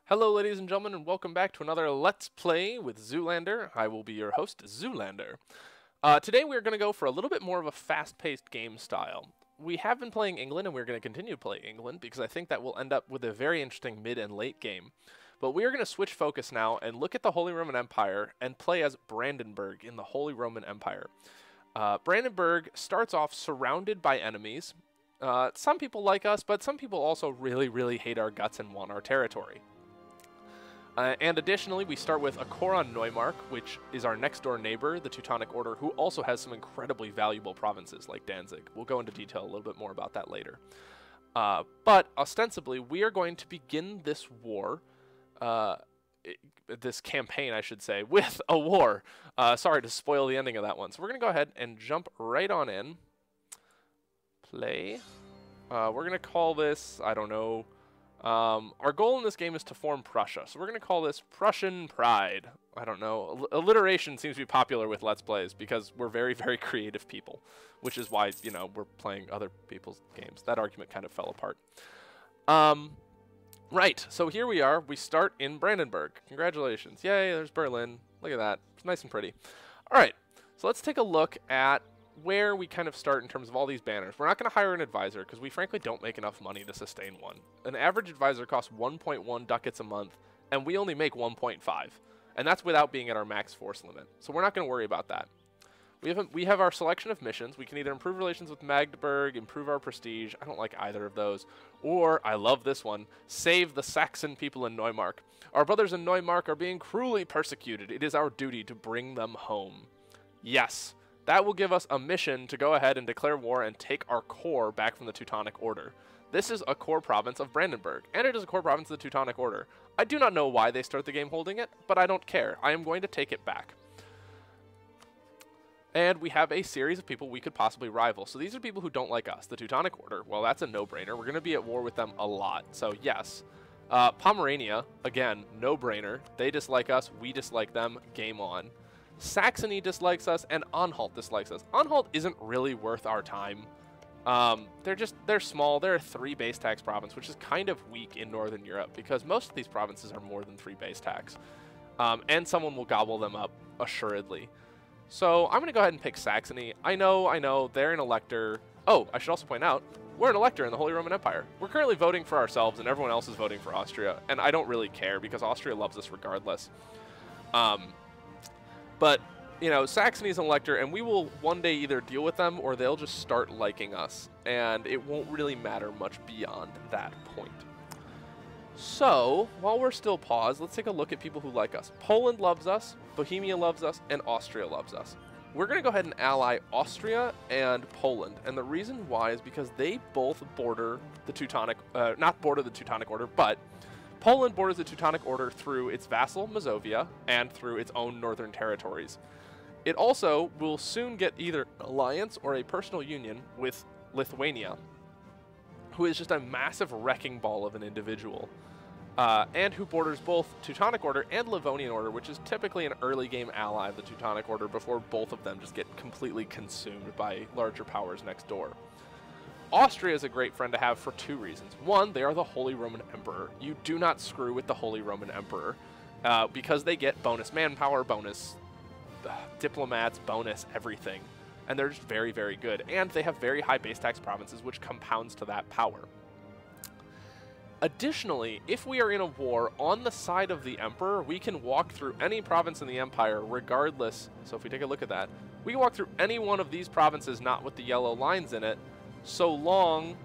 Hello ladies and gentlemen, and welcome back to another Let's Play with Zoolander. I will be your host, Zoolander. Today we're going to go for a little bit more of a fast-paced game style. We have been playing England, and we're going to continue to play England, because I think that will end up with a very interesting mid and late game. But we are going to switch focus now and look at the Holy Roman Empire and play as Brandenburg in the Holy Roman Empire. Brandenburg starts off surrounded by enemies. Some people like us, but some people also really hate our guts and want our territory. And additionally, we start with a core on Neumark, which is our next-door neighbor, the Teutonic Order, who also has some incredibly valuable provinces like Danzig. We'll go into detail a little bit more about that later. But ostensibly, we are going to begin this war, this campaign, I should say, with a war. Sorry to spoil the ending of that one. So we're going to go ahead and jump right on in. Play. We're going to call this, I don't know. Our goal in this game is to form Prussia, so we're going to call this Prussian Pride. I don't know. Alliteration seems to be popular with Let's Plays because we're very creative people, which is why, you know, we're playing other people's games. That argument kind of fell apart. Right, so here we are. We start in Brandenburg. Congratulations. Yay, there's Berlin. Look at that. It's nice and pretty. All right, so let's take a look at where we kind of start in terms of all these banners. We're not going to hire an advisor because we frankly don't make enough money to sustain one. An average advisor costs 1.1 ducats a month, and we only make 1.5. And that's without being at our max force limit. So we're not going to worry about that. We have our selection of missions. We can either improve relations with Magdeburg, improve our prestige. I don't like either of those. Or, I love this one, save the Saxon people in Neumark. Our brothers in Neumark are being cruelly persecuted. It is our duty to bring them home. Yes. That will give us a mission to go ahead and declare war and take our core back from the Teutonic Order. This is a core province of Brandenburg, and it is a core province of the Teutonic Order. I do not know why they start the game holding it, but I don't care. I am going to take it back. And we have a series of people we could possibly rival. So these are people who don't like us. The Teutonic Order, well, that's a no-brainer. We're going to be at war with them a lot, so yes. Pomerania, again, no-brainer. They dislike us, we dislike them, game on. Saxony dislikes us, and Anhalt dislikes us. Anhalt isn't really worth our time. They're small. They're a 3 base tax province, which is kind of weak in Northern Europe because most of these provinces are more than 3 base tax. And someone will gobble them up, assuredly. So I'm going to go ahead and pick Saxony. I know, they're an elector. Oh, I should also point out, we're an elector in the Holy Roman Empire. We're currently voting for ourselves, and everyone else is voting for Austria. And I don't really care because Austria loves us regardless. But, you know, Saxony is an elector, and we will one day either deal with them or they'll just start liking us. And it won't really matter much beyond that point. So, while we're still paused, let's take a look at people who like us. Poland loves us, Bohemia loves us, and Austria loves us. We're going to go ahead and ally Austria and Poland. And the reason why is because they both border the Teutonic, not border the Teutonic Order, but Poland borders the Teutonic Order through its vassal, Mazovia, and through its own northern territories. It also will soon get either an alliance or a personal union with Lithuania, who is just a massive wrecking ball of an individual, and who borders both Teutonic Order and Livonian Order, which is typically an early game ally of the Teutonic Order before both of them just get completely consumed by larger powers next door. Austria is a great friend to have for 2 reasons. One, they are the Holy Roman Emperor. You do not screw with the Holy Roman Emperor because they get bonus manpower, bonus diplomats, bonus everything. And they're just very good. And they have very high base tax provinces, which compounds to that power. Additionally, if we are in a war on the side of the Emperor, we can walk through any province in the Empire regardless. So if we take a look at that, we can walk through any one of these provinces not with the yellow lines in it, so long,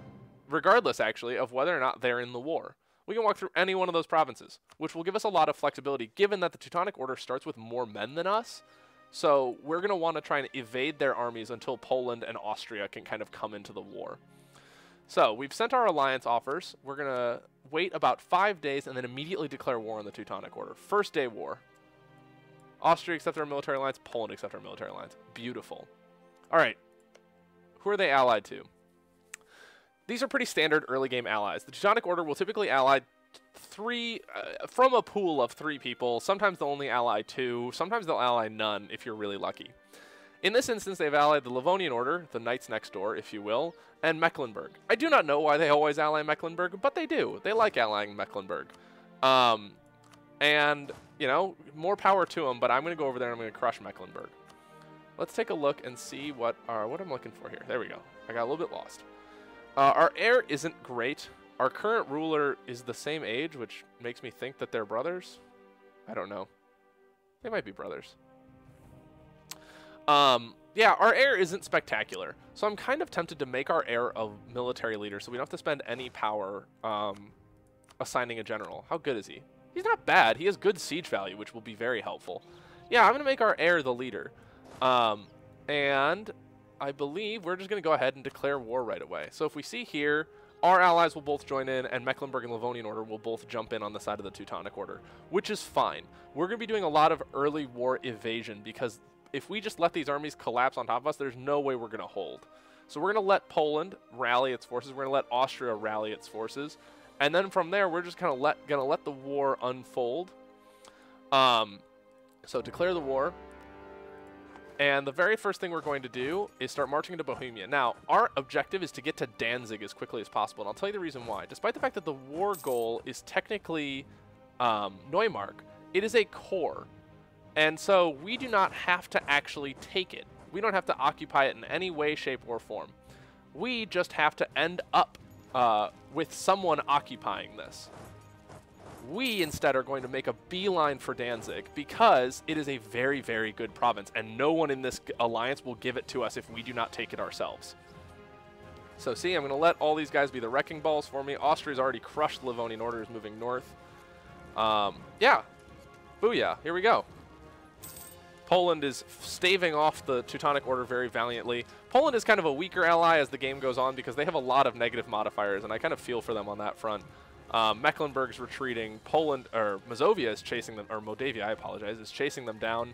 regardless actually, of whether or not they're in the war. We can walk through any one of those provinces, which will give us a lot of flexibility given that the Teutonic Order starts with more men than us. So we're going to want to try and evade their armies until Poland and Austria can kind of come into the war. So we've sent our alliance offers. We're going to wait about 5 days and then immediately declare war on the Teutonic Order. First day war. Austria accept our military alliance. Poland accept our military alliance. Beautiful. All right. Who are they allied to? These are pretty standard early game allies. The Teutonic Order will typically ally 3 from a pool of 3 people. Sometimes they'll only ally 2. Sometimes they'll ally none if you're really lucky. In this instance, they've allied the Livonian Order, the knights next door, if you will, and Mecklenburg. I do not know why they always ally Mecklenburg, but they do. They like allying Mecklenburg. And, you know, more power to them, but I'm going to go over there and I'm going to crush Mecklenburg. Let's take a look and see what I'm looking for here. There we go. I got a little bit lost. Our heir isn't great. Our current ruler is the same age, which makes me think that they're brothers. I don't know. They might be brothers. Yeah, our heir isn't spectacular. So I'm kind of tempted to make our heir a military leader so we don't have to spend any power assigning a general. How good is he? He's not bad. He has good siege value, which will be very helpful. Yeah, I'm going to make our heir the leader. And I believe we're just going to go ahead and declare war right away. So if we see here, our allies will both join in, and Mecklenburg and Livonian Order will both jump in on the side of the Teutonic Order, which is fine. We're going to be doing a lot of early war evasion, because if we just let these armies collapse on top of us, there's no way we're going to hold. So we're going to let Poland rally its forces. We're going to let Austria rally its forces. And then from there, we're just kind of going to let the war unfold. So declare the war. And the very first thing we're going to do is start marching into Bohemia. Now, our objective is to get to Danzig as quickly as possible. And I'll tell you the reason why. Despite the fact that the war goal is technically Neumark, it is a core. And so we do not have to actually take it. We don't have to occupy it in any way, shape, or form. We just have to end up with someone occupying this. We instead are going to make a beeline for Danzig because it is a very, very good province, and no one in this alliance will give it to us if we do not take it ourselves. So see, I'm going to let all these guys be the wrecking balls for me. Austria's already crushed Livonian Order, is moving north. Yeah, booyah, here we go. Poland is staving off the Teutonic Order very valiantly. Poland is kind of a weaker ally as the game goes on because they have a lot of negative modifiers, and I kind of feel for them on that front. Mecklenburg's retreating. Poland, or Mazovia is chasing them, or Moldavia, I apologize, is chasing them down.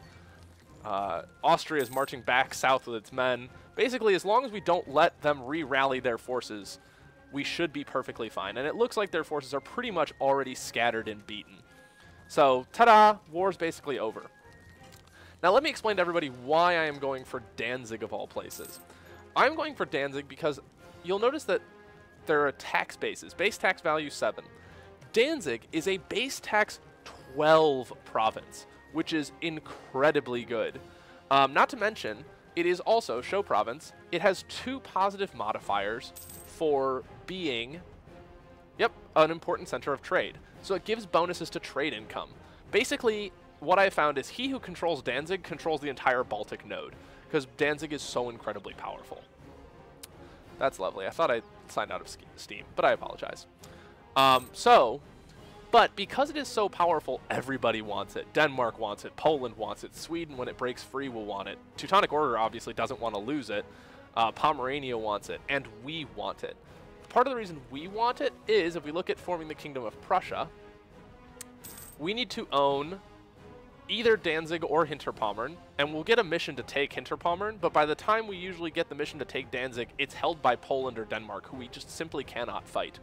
Austria is marching back south with its men. Basically, as long as we don't let them re-rally their forces, we should be perfectly fine. And it looks like their forces are pretty much already scattered and beaten. So, ta-da! War's basically over. Now let me explain to everybody why I am going for Danzig of all places. I'm going for Danzig because you'll notice that there are tax bases. Base tax value 7. Danzig is a base tax 12 province, which is incredibly good. Not to mention, it is also, show province, it has 2 positive modifiers for being, an important center of trade. So it gives bonuses to trade income. Basically, what I found is he who controls Danzig controls the entire Baltic node, because Danzig is so incredibly powerful. That's lovely. I thought I signed out of Steam, but I apologize. But because it is so powerful, everybody wants it. Denmark wants it. Poland wants it. Sweden, when it breaks free, will want it. Teutonic Order obviously doesn't want to lose it. Pomerania wants it, and we want it. Part of the reason we want it is, if we look at forming the Kingdom of Prussia, we need to own either Danzig or Hinterpommern, and we'll get a mission to take Hinterpommern, but by the time we usually get the mission to take Danzig, it's held by Poland or Denmark, who we just simply cannot fight.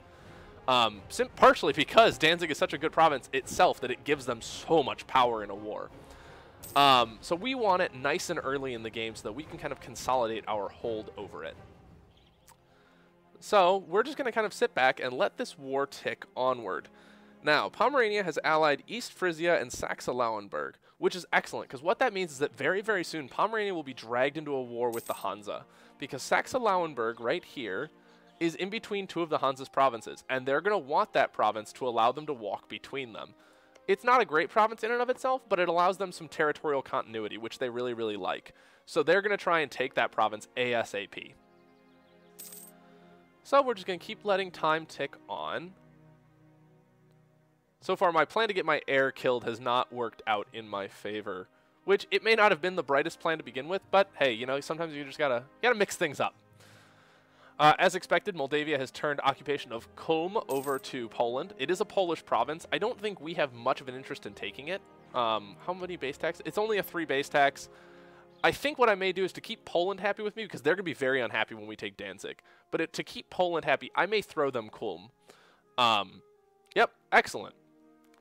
Partially because Danzig is such a good province itself that it gives them so much power in a war. So we want it nice and early in the game so that we can kind of consolidate our hold over it. So we're just going to kind of sit back and let this war tick onward. Now, Pomerania has allied East Frisia and Saxe-Lauenburg, which is excellent, because what that means is that very, very soon, Pomerania will be dragged into a war with the Hansa, because Saxe-Lauenburg, right here, is in between 2 of the Hansa's provinces, and they're going to want that province to allow them to walk between them. It's not a great province in and of itself, but it allows them some territorial continuity, which they really, really like. So they're going to try and take that province ASAP. So we're just going to keep letting time tick on. So far, my plan to get my heir killed has not worked out in my favor, which it may not have been the brightest plan to begin with, but hey, you know, sometimes you just gotta mix things up. As expected, Moldavia has turned occupation of Kulm over to Poland. It is a Polish province. I don't think we have much of an interest in taking it. How many base tax? It's only a 3 base tax. I think what I may do is to keep Poland happy with me, because they're going to be very unhappy when we take Danzig. But to keep Poland happy, I may throw them Kulm. Yep, excellent.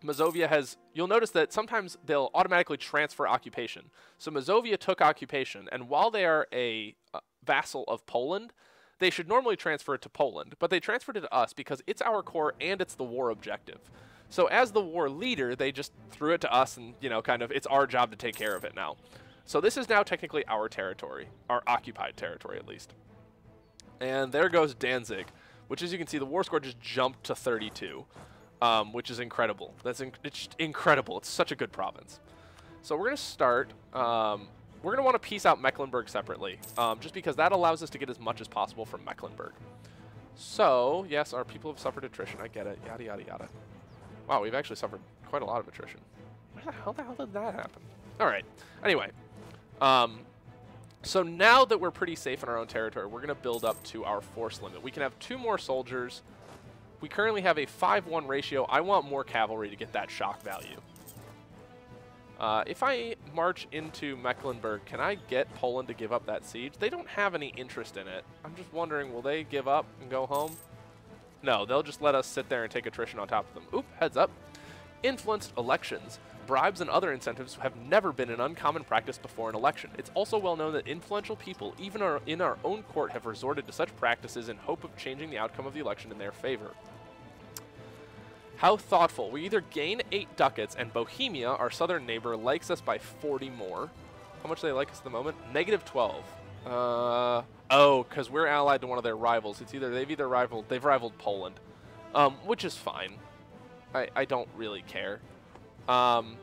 Mazovia has, you'll notice that sometimes they'll automatically transfer occupation. So Mazovia took occupation, and while they are a vassal of Poland, they should normally transfer it to Poland, but they transferred it to us because it's our core and it's the war objective. So as the war leader, they just threw it to us and, you know, kind of, it's our job to take care of it now. So this is now technically our territory, our occupied territory at least. And there goes Danzig, which, as you can see, the war score just jumped to 32, which is incredible. It's incredible. It's such a good province. So we're going to start, we're going to want to piece out Mecklenburg separately, just because that allows us to get as much as possible from Mecklenburg. So, yes, our people have suffered attrition. I get it. Yada, yada, yada. Wow, we've actually suffered quite a lot of attrition. How the hell did that happen? All right. Anyway, so now that we're pretty safe in our own territory, we're going to build up to our force limit. We can have 2 more soldiers. We currently have a 5-1 ratio. I want more cavalry to get that shock value. If I march into Mecklenburg, can I get Poland to give up that siege? They don't have any interest in it. I'm just wondering, will they give up and go home? No, they'll just let us sit there and take attrition on top of them. Oop, heads up. Influenced elections. Bribes and other incentives have never been an uncommon practice before an election. It's also well known that influential people, even in our own court, have resorted to such practices in hope of changing the outcome of the election in their favor. How thoughtful. We either gain 8 ducats, and Bohemia, our southern neighbor, likes us by 40 more. How much do they like us at the moment? -12. Oh, because we're allied to one of their rivals. It's either they've rivaled Poland, which is fine. I don't really care. And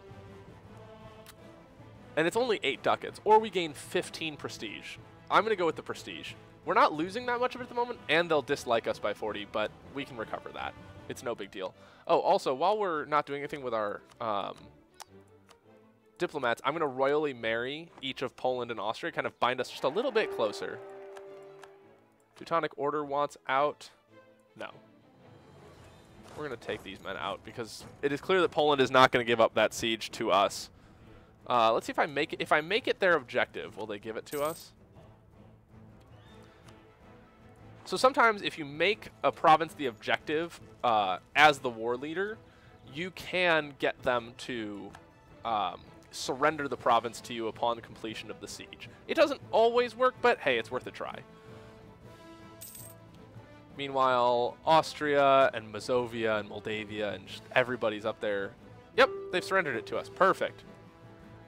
it's only 8 ducats, or we gain 15 prestige. I'm going to go with the prestige. We're not losing that much of it at the moment, and they'll dislike us by 40, but we can recover that. It's no big deal. Oh, also, while we're not doing anything with our diplomats, I'm going to royally marry each of Poland and Austria, kind of bind us just a little bit closer. Teutonic Order wants out. No. We're going to take these men out because it is clear that Poland is not going to give up that siege to us. Let's see if I make it. If I make it their objective, will they give it to us? So sometimes if you make a province the objective as the war leader, you can get them to surrender the province to you upon completion of the siege. It doesn't always work, but hey, it's worth a try. Meanwhile, Austria and Mazovia and Moldavia and just everybody's up there. Yep, they've surrendered it to us. Perfect.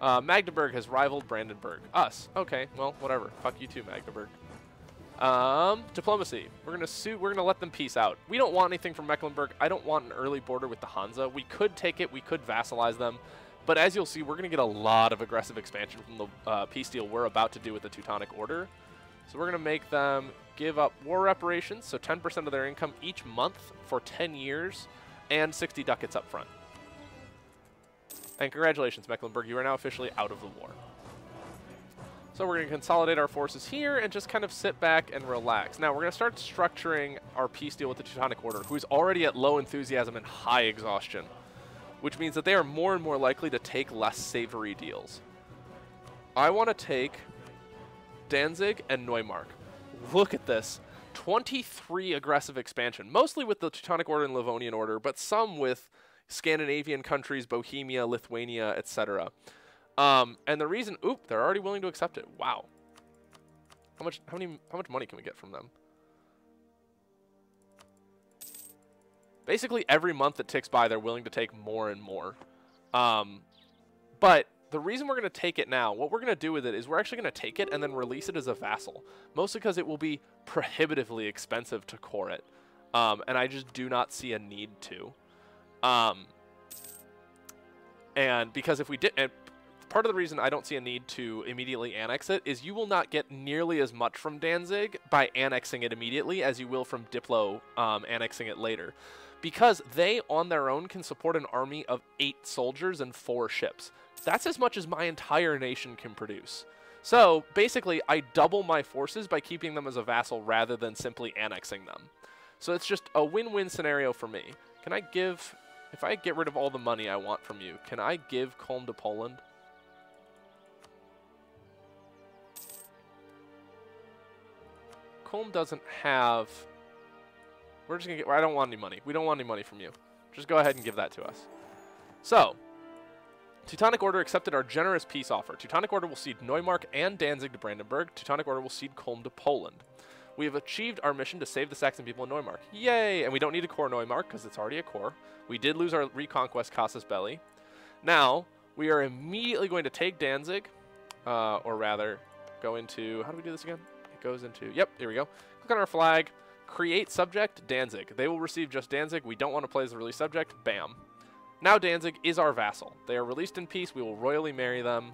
Magdeburg has rivaled Brandenburg. Us. Okay, well, whatever. Fuck you too, Magdeburg. Diplomacy. We're gonna let them peace out. We don't want anything from Mecklenburg. I don't want an early border with the Hansa. We could take it. We could vassalize them. But as you'll see, we're gonna get a lot of aggressive expansion from the peace deal we're about to do with the Teutonic Order. So we're gonna make them give up war reparations, so 10% of their income each month for 10 years, and 60 ducats up front. And congratulations, Mecklenburg. You are now officially out of the war. So we're going to consolidate our forces here and just kind of sit back and relax. Now, we're going to start structuring our peace deal with the Teutonic Order, who is already at low enthusiasm and high exhaustion, which means that they are more and more likely to take less savory deals. I want to take Danzig and Neumark. Look at this. 23 aggressive expansion, mostly with the Teutonic Order and Livonian Order, but some with Scandinavian countries, Bohemia, Lithuania, etc. And the reason, oop, they're already willing to accept it. Wow. How much money can we get from them? Basically every month that ticks by, they're willing to take more and more. But the reason we're going to take it now, what we're going to do with it is we're actually going to take it and then release it as a vassal. Mostly because it will be prohibitively expensive to core it. And I just do not see a need to. And because if we did, and part of the reason I don't see a need to immediately annex it is you will not get nearly as much from Danzig by annexing it immediately as you will from Diplo annexing it later. Because they, on their own, can support an army of 8 soldiers and 4 ships. That's as much as my entire nation can produce. So, basically, I double my forces by keeping them as a vassal rather than simply annexing them. So it's just a win-win scenario for me. Can I give... If I get rid of all the money I want from you, can I give Culm to Poland? Culm doesn't have... We're just going to get... I don't want any money. We don't want any money from you. Just go ahead and give that to us. So, Teutonic Order accepted our generous peace offer. Teutonic Order will cede Neumark and Danzig to Brandenburg. Teutonic Order will cede Culm to Poland. We have achieved our mission to save the Saxon people in Neumark. Yay! And we don't need to core Neumark because it's already a core. We did lose our reconquest Casus Belli. Now, we are immediately going to take Danzig, or rather, go into, how do we do this again? It goes into, yep, here we go. Click on our flag, create subject, Danzig. They will receive just Danzig. We don't want to play as the release subject. Bam. Now Danzig is our vassal. They are released in peace. We will royally marry them.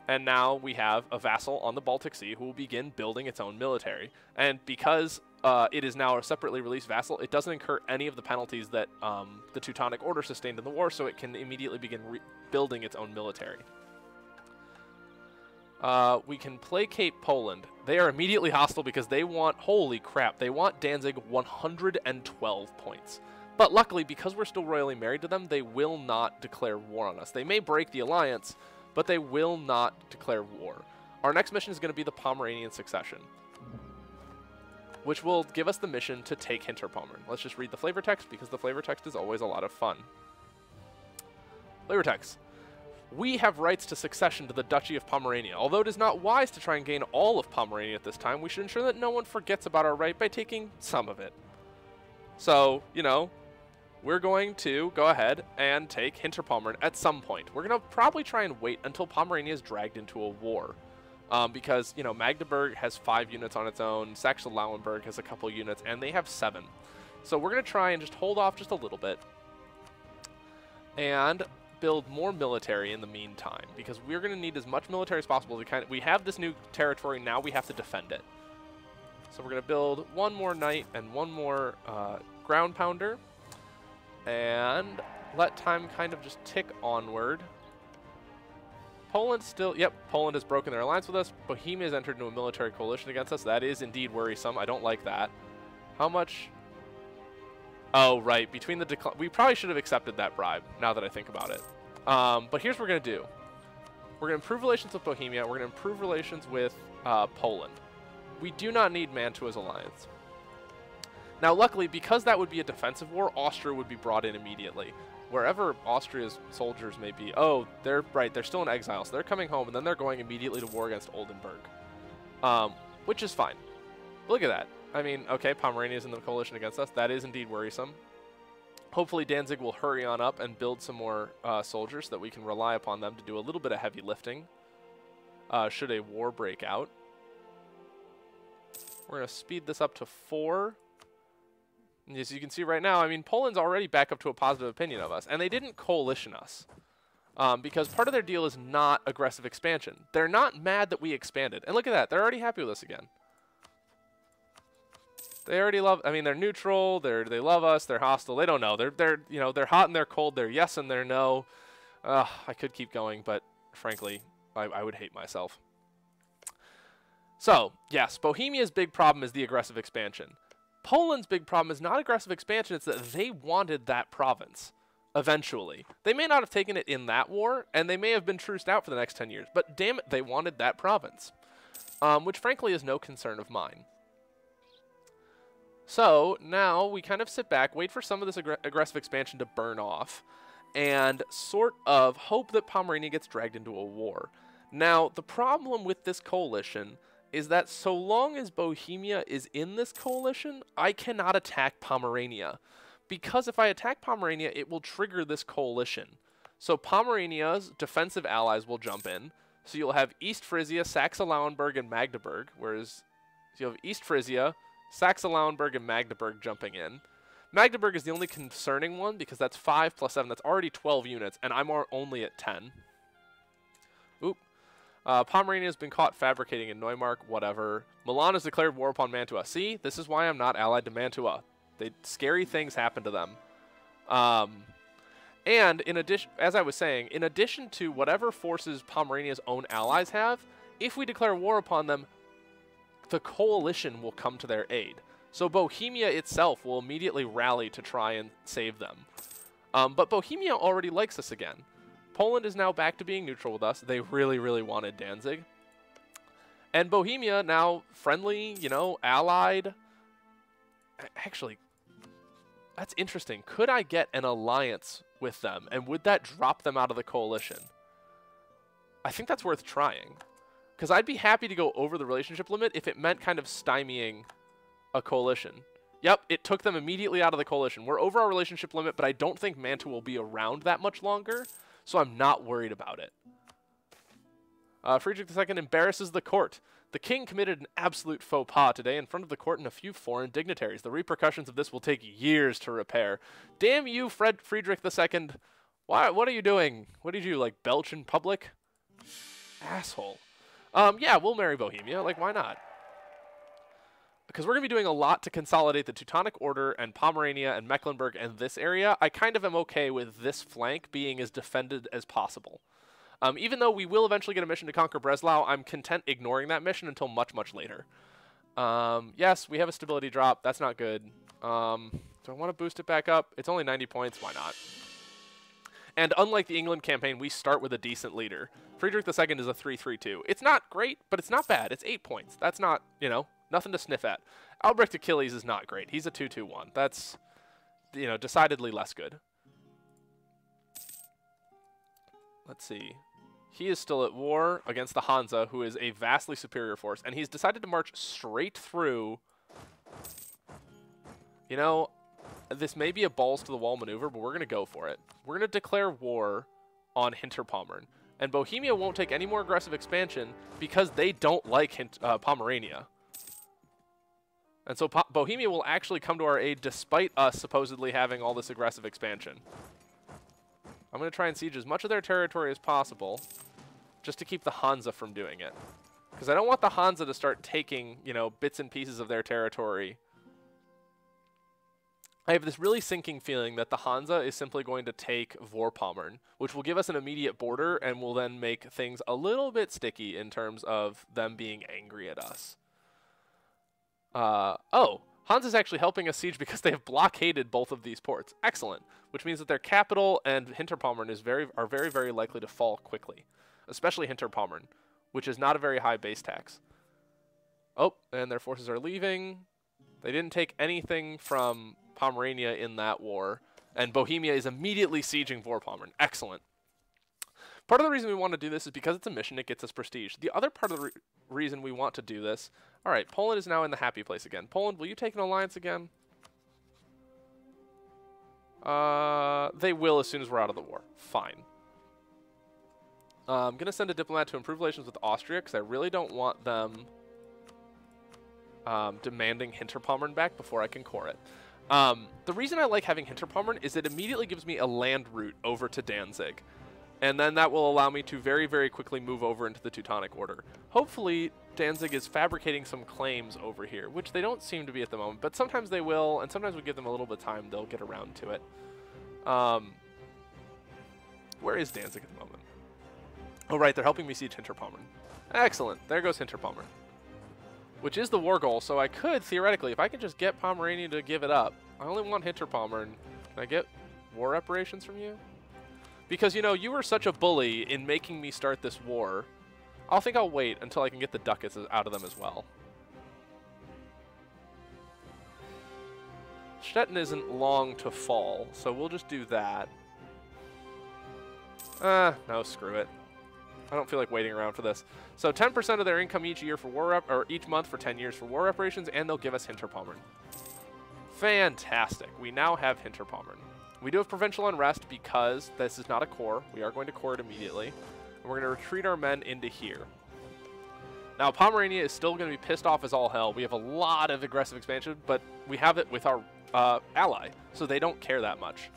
And now we have a vassal on the Baltic Sea who will begin building its own military. And because it is now a separately released vassal, it doesn't incur any of the penalties that the Teutonic Order sustained in the war, so it can immediately begin building its own military. We can placate Poland. They are immediately hostile because they want, holy crap, they want Danzig 112 points. But luckily, because we're still royally married to them, they will not declare war on us. They may break the alliance, but they will not declare war. Our next mission is going to be the Pomeranian succession, which will give us the mission to take Hinterpommern. Let's just read the flavor text because the flavor text is always a lot of fun. Flavor text. We have rights to succession to the Duchy of Pomerania. Although it is not wise to try and gain all of Pomerania at this time, we should ensure that no one forgets about our right by taking some of it. So, you know, we're going to go ahead and take Hinterpommern at some point. We're going to probably try and wait until Pomerania is dragged into a war. Because, you know, Magdeburg has 5 units on its own, Saxe-Lauenburg has a couple units, and they have 7. So we're going to try and just hold off just a little bit and build more military in the meantime, because we're going to need as much military as possible to we have this new territory, now we have to defend it. So we're going to build 1 more knight and 1 more ground pounder, and let time kind of just tick onward. Poland still, yep, Poland has broken their alliance with us. Bohemia has entered into a military coalition against us. That is indeed worrisome. I don't like that. How much? Oh, right. Between the decline, we probably should have accepted that bribe, now that I think about it. But here's what we're going to do. We're going to improve relations with Bohemia. We're going to improve relations with Poland. We do not need Mantua's alliance. Now, luckily, because that would be a defensive war, Austria would be brought in immediately. Wherever Austria's soldiers may be. Oh, they're right. They're still in exile, so they're coming home, and then they're going immediately to war against Oldenburg, which is fine. Look at that. I mean, okay, Pomerania is in the coalition against us. That is indeed worrisome. Hopefully, Danzig will hurry on up and build some more soldiers so that we can rely upon them to do a little bit of heavy lifting should a war break out. We're going to speed this up to 4. And as you can see right now, I mean, Poland's already back up to a positive opinion of us, and they didn't coalition us because part of their deal is not aggressive expansion. They're not mad that we expanded. And look at that. They're already happy with us again. They already love, I mean, they're neutral, they love us, they're hostile, they don't know. They're you know, they're hot and they're cold, they're yes and they're no. I could keep going, but frankly, I would hate myself. So, yes, Bohemia's big problem is the aggressive expansion. Poland's big problem is not aggressive expansion, it's that they wanted that province, eventually. They may not have taken it in that war, and they may have been truced out for the next 10 years, but damn it, they wanted that province, which frankly is no concern of mine. So, now we kind of sit back, wait for some of this aggressive expansion to burn off, and sort of hope that Pomerania gets dragged into a war. Now, the problem with this coalition is that so long as Bohemia is in this coalition, I cannot attack Pomerania. Because if I attack Pomerania, it will trigger this coalition. So Pomerania's defensive allies will jump in. So you'll have East Frisia, Saxe-Lauenburg, and Magdeburg, whereas you'll have East Frisia, Saxe-Lauenburg, and Magdeburg jumping in. Magdeburg is the only concerning one because that's 5 plus 7. That's already 12 units, and I'm only at 10. Oop. Pomerania has been caught fabricating in Neumark, whatever. Milan has declared war upon Mantua. See, this is why I'm not allied to Mantua. Scary things happen to them. And in addition, as I was saying, in addition to whatever forces Pomerania's own allies have, if we declare war upon them, the coalition will come to their aid. So Bohemia itself will immediately rally to try and save them. But Bohemia already likes us again. Poland is now back to being neutral with us. They really, really wanted Danzig. And Bohemia now friendly, you know, allied. Actually, that's interesting. Could I get an alliance with them? And would that drop them out of the coalition? I think that's worth trying. Because I'd be happy to go over the relationship limit if it meant kind of stymieing a coalition. Yep, it took them immediately out of the coalition. We're over our relationship limit, but I don't think Mantua will be around that much longer, so I'm not worried about it. Friedrich II embarrasses the court. The king committed an absolute faux pas today in front of the court and a few foreign dignitaries. The repercussions of this will take years to repair. Damn you, Friedrich II. Why? What are you doing? What did you, like, belch in public? Asshole. Yeah, we'll marry Bohemia. Like, why not? Because we're going to be doing a lot to consolidate the Teutonic Order and Pomerania and Mecklenburg and this area. I kind of am okay with this flank being as defended as possible. Even though we will eventually get a mission to conquer Breslau, I'm content ignoring that mission until much, much later. Yes, we have a stability drop. That's not good. Do I want to boost it back up? It's only 90 points. Why not? And unlike the England campaign, we start with a decent leader. Friedrich II is a 3-3-2. It's not great, but it's not bad. It's 8 points. That's not, you know, nothing to sniff at. Albrecht Achilles is not great. He's a 2-2-1. That's, you know, decidedly less good. Let's see. He is still at war against the Hansa, who is a vastly superior force, and he's decided to march straight through. You know, this may be a balls-to-the-wall maneuver, but we're going to go for it. We're going to declare war on Hinterpommern, and Bohemia won't take any more aggressive expansion because they don't like Pomerania. And so Bohemia will actually come to our aid despite us supposedly having all this aggressive expansion. I'm going to try and siege as much of their territory as possible just to keep the Hansa from doing it. Because I don't want the Hansa to start taking, you know, bits and pieces of their territory. I have this really sinking feeling that the Hansa is simply going to take Vorpommern, which will give us an immediate border and will then make things a little bit sticky in terms of them being angry at us. Oh, Hansa is actually helping us siege because they have blockaded both of these ports. Excellent. Which means that their capital and Hinterpommern are very, very likely to fall quickly. Especially Hinterpommern, which is not a very high base tax. Oh, and their forces are leaving. They didn't take anything from Pomerania in that war. And Bohemia is immediately sieging Vorpommern. Excellent. Part of the reason we want to do this is because it's a mission, it gets us prestige. The other part of the reason we want to do this... All right, Poland is now in the happy place again. Poland, will you take an alliance again? They will as soon as we're out of the war. Fine. I'm going to send a diplomat to improve relations with Austria because I really don't want them demanding Hinterpommern back before I can core it. The reason I like having Hinterpommern is it immediately gives me a land route over to Danzig. And then that will allow me to very, very quickly move over into the Teutonic Order. Hopefully, Danzig is fabricating some claims over here, which they don't seem to be at the moment, but sometimes they will, and sometimes we give them a little bit of time, they'll get around to it. Where is Danzig at the moment? Oh, right, they're helping me siege Hinterpommern. Excellent, there goes Hinterpommern. Which is the war goal, so I could, theoretically, if I could just get Pomerania to give it up. I only want Hinterpommern. Can I get war reparations from you? Because, you know, you were such a bully in making me start this war. I think I'll wait until I can get the ducats out of them as well. Stettin isn't long to fall, so we'll just do that. No, screw it. I don't feel like waiting around for this. So 10% of their income each year for war or each month for 10 years for war reparations, and they'll give us Hinterpommern. Fantastic. We now have Hinterpommern. We do have provincial unrest because this is not a core. We are going to core it immediately. And we're going to retreat our men into here. Now, Pomerania is still going to be pissed off as all hell. We have a lot of aggressive expansion, but we have it with our ally, so they don't care that much.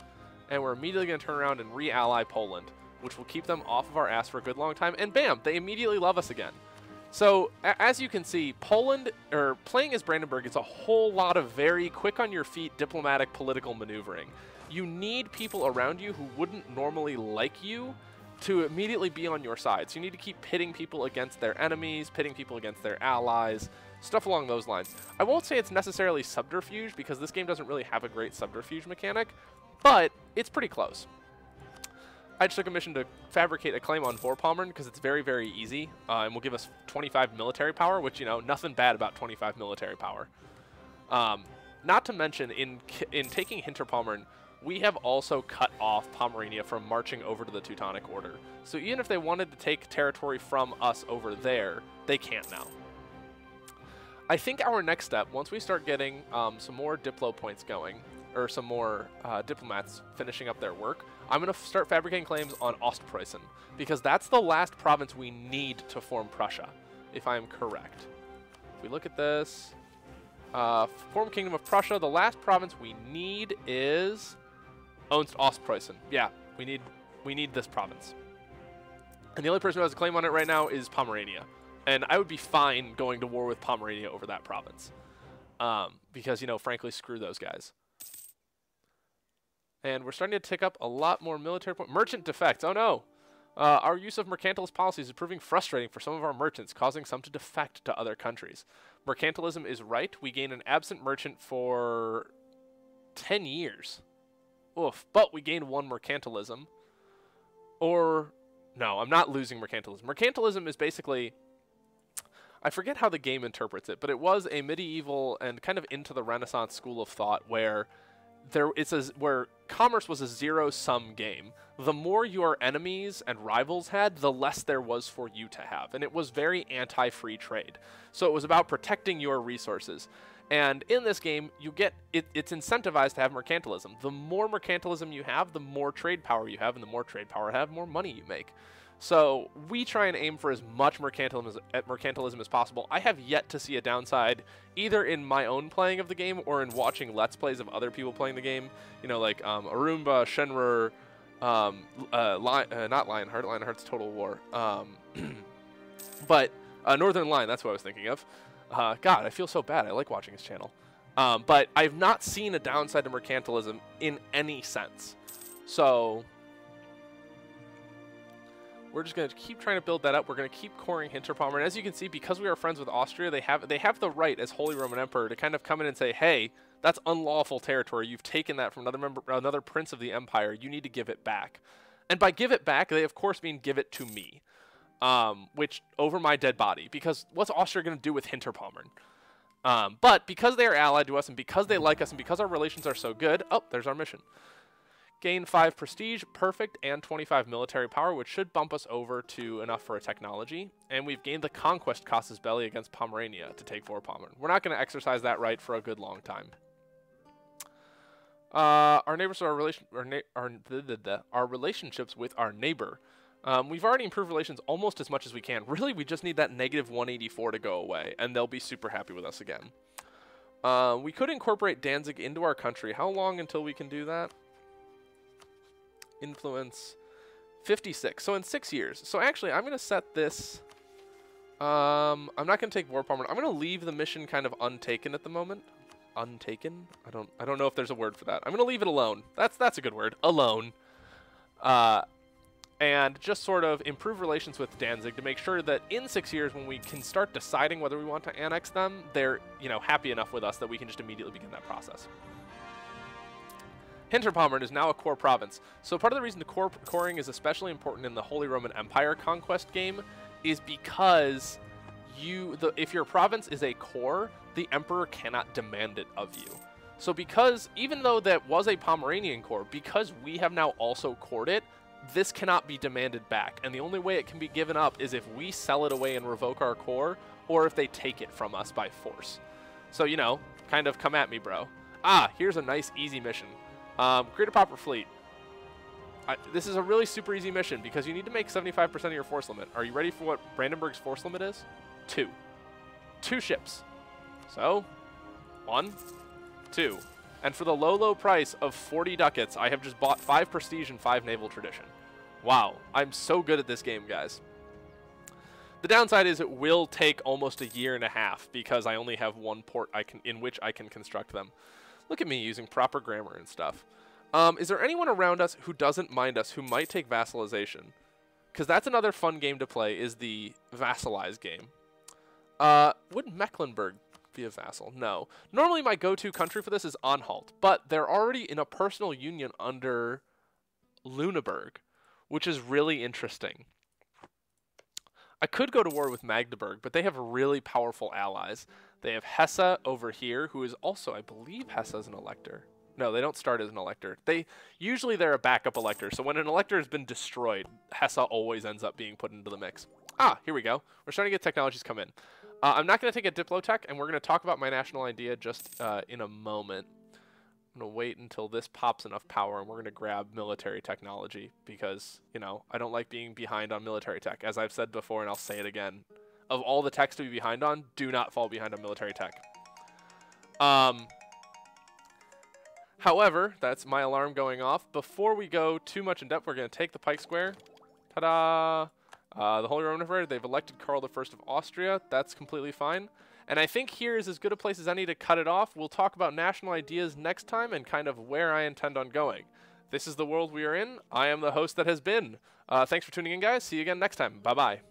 And we're immediately going to turn around and re-ally Poland, which will keep them off of our ass for a good long time. And bam, they immediately love us again. So, as you can see, Poland, or playing as Brandenburg, is a whole lot of very quick-on-your-feet diplomatic political maneuvering. You need people around you who wouldn't normally like you to immediately be on your side. So you need to keep pitting people against their enemies, pitting people against their allies, stuff along those lines. I won't say it's necessarily subterfuge, because this game doesn't really have a great subterfuge mechanic, but it's pretty close. I just took a mission to fabricate a claim on Vorpommern because it's very, very easy and will give us 25 military power, which, you know, nothing bad about 25 military power. Not to mention, in taking Hinterpommern, we have also cut off Pomerania from marching over to the Teutonic Order. So even if they wanted to take territory from us over there, they can't now. I think our next step, once we start getting some more Diplo points going, or some more diplomats finishing up their work, I'm going to start fabricating claims on Ostpreußen, because that's the last province we need to form Prussia, if I'm correct. If we look at this, form Kingdom of Prussia, the last province we need is Ostpreußen. Yeah, we need this province. And the only person who has a claim on it right now is Pomerania. And I would be fine going to war with Pomerania over that province. Because, you know, frankly, screw those guys. And we're starting to tick up a lot more military points. Merchant defects. Oh, no. Our use of mercantilist policies is proving frustrating for some of our merchants, causing some to defect to other countries. Mercantilism is right. We gain an absent merchant for 10 years. Oof. But we gain 1 mercantilism. Or, no, I'm not losing mercantilism. Mercantilism is basically, I forget how the game interprets it, but it was a medieval and kind of into the Renaissance school of thought where where commerce was a zero-sum game. The more your enemies and rivals had, the less there was for you to have. And it was very anti-free trade. So it was about protecting your resources. And in this game, you get it's incentivized to have mercantilism. The more mercantilism you have, the more trade power you have, and the more trade power you have, more money you make. So we try and aim for as much mercantilism as possible. I have yet to see a downside either in my own playing of the game or in watching Let's Plays of other people playing the game. You know, like Arumba, Shenrur, not Lionheart. Lionheart's Total War. But Northern Lion, that's what I was thinking of. God, I feel so bad. I like watching his channel. But I've not seen a downside to mercantilism in any sense. So we're just going to keep trying to build that up. We're going to keep coring Hinterpommern. And as you can see, because we are friends with Austria, they have the right as Holy Roman Emperor to kind of come in and say, hey, that's unlawful territory. You've taken that from another prince of the empire. You need to give it back. And by give it back, they of course mean give it to me, which over my dead body. Because what's Austria going to do with Hinterpommern? But because they are allied to us and because they like us and because our relations are so good, oh, there's our mission. Gain 5 prestige, perfect, and 25 military power, which should bump us over to enough for a technology. And we've gained the conquest casus belli against Pomerania to take Vorpommern. We're not going to exercise that right for a good long time. Our neighbors are our relationships with our neighbor. We've already improved relations almost as much as we can. Really, we just need that negative 184 to go away, and they'll be super happy with us again. We could incorporate Danzig into our country. How long until we can do that? Influence 56. So in 6 years. So actually, I'm going to set this. I'm not going to take Vorpommern. I'm going to leave the mission kind of untaken at the moment. Untaken? I don't know if there's a word for that. I'm going to leave it alone. That's a good word. Alone. And just sort of improve relations with Danzig to make sure that in 6 years, when we can start deciding whether we want to annex them, they're, you know, happy enough with us that we can just immediately begin that process. Hinterpommern is now a core province. So part of the reason the coring is especially important in the Holy Roman Empire conquest game is because if your province is a core, the emperor cannot demand it of you. So because, even though that was a Pomeranian core, because we have now also cored it, this cannot be demanded back. And the only way it can be given up is if we sell it away and revoke our core, or if they take it from us by force. So, you know, kind of come at me, bro. Ah, here's a nice, easy mission. Create a proper fleet. This is a really super easy mission because you need to make 75% of your force limit. Are you ready for what Brandenburg's force limit is? 2. 2 ships. So, 1, 2. And for the low, low price of 40 ducats, I have just bought 5 prestige and 5 naval tradition. Wow, I'm so good at this game, guys. The downside is it will take almost a year and a half because I only have 1 port in which I can construct them. Look at me using proper grammar and stuff. Is there anyone around us who doesn't mind us who might take vassalization? Because that's another fun game to play, is the vassalize game. Would Mecklenburg be a vassal? No. Normally my go-to country for this is Anhalt, but they're already in a personal union under Lüneburg, which is really interesting. I could go to war with Magdeburg, but they have really powerful allies. They have Hesse over here, who is also, I believe Hesse is an elector. No, they don't start as an elector. Usually they're a backup elector. So when an elector has been destroyed, Hesse always ends up being put into the mix. Ah, here we go. We're starting to get technologies come in. I'm not going to take a Diplotech, and we're going to talk about my national idea just in a moment. I'm going to wait until this pops enough power, and we're going to grab military technology because, you know, I don't like being behind on military tech. As I've said before, and I'll say it again, of all the techs to be behind on, do not fall behind on military tech. However, that's my alarm going off. Before we go too much in depth, we're going to take the Pike Square. Ta-da! The Holy Roman Emperor, they've elected Karl I of Austria. That's completely fine. And I think here is as good a place as any to cut it off. We'll talk about national ideas next time and kind of where I intend on going. This is the world we are in. I am the host that has been. Thanks for tuning in, guys. See you again next time. Bye-bye.